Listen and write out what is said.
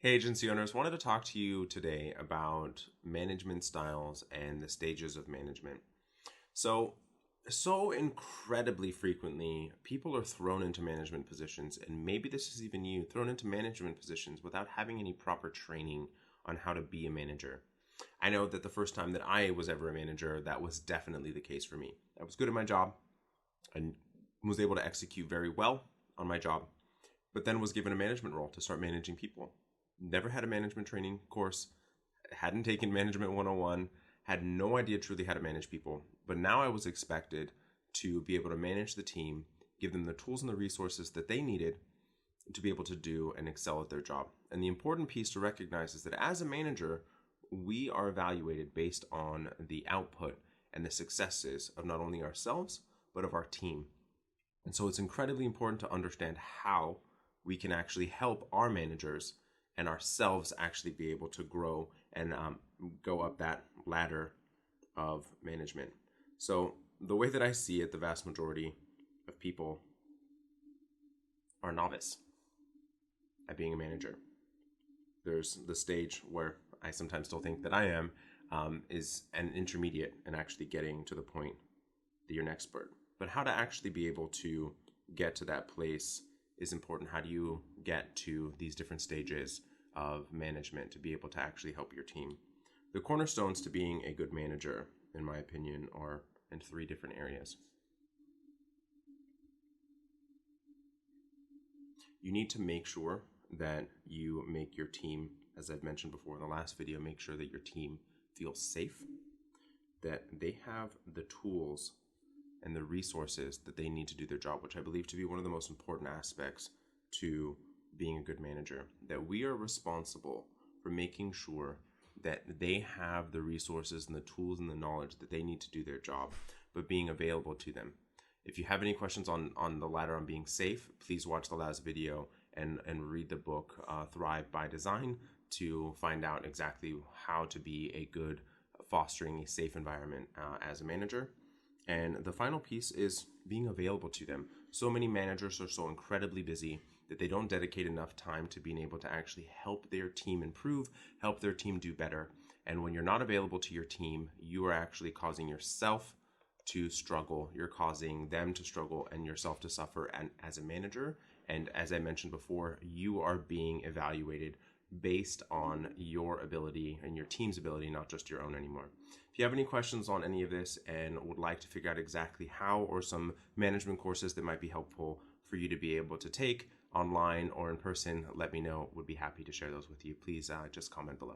Hey, agency owners, wanted to talk to you today about management styles and the stages of management. So incredibly frequently, people are thrown into management positions, and maybe this is even you, thrown into management positions without having any proper training on how to be a manager. I know that the first time that I was ever a manager, that was definitely the case for me. I was good at my job and was able to execute very well on my job, but then was given a management role to start managing people. Never had a management training course, hadn't taken management 101, had no idea truly how to manage people. But now I was expected to be able to manage the team, give them the tools and the resources that they needed to be able to do and excel at their job. And the important piece to recognize is that as a manager, we are evaluated based on the output and the successes of not only ourselves, but of our team. And so it's incredibly important to understand how we can actually help our managers and ourselves actually be able to grow and go up that ladder of management. So the way that I see it, the vast majority of people are novice at being a manager. There's the stage where I sometimes still think that I am, is an intermediate and actually getting to the point that you're an expert. But how to actually be able to get to that place is important. How do you get to these different stages of management to be able to actually help your team? The cornerstones to being a good manager, in my opinion, are in three different areas. You need to make sure that you make your team, as I've mentioned before in the last video, make sure that your team feels safe, that they have the tools and the resources that they need to do their job, which I believe to be one of the most important aspects to being a good manager. That we are responsible for making sure that they have the resources and the tools and the knowledge that they need to do their job, but being available to them. If you have any questions on the ladder on being safe, please watch the last video and read the book Thrive by Design to find out exactly how to be a good fostering a safe environment as a manager. And the final piece is being available to them. So many managers are so incredibly busy that they don't dedicate enough time to being able to actually help their team improve, help their team do better. And when you're not available to your team, you are actually causing yourself to struggle. You're causing them to struggle and yourself to suffer and as a manager. And as I mentioned before, you are being evaluated based on your ability and your team's ability, not just your own anymore. If you have any questions on any of this and would like to figure out exactly how, or some management courses that might be helpful for you to be able to take online or in person, let me know. Would be happy to share those with you. Please just comment below.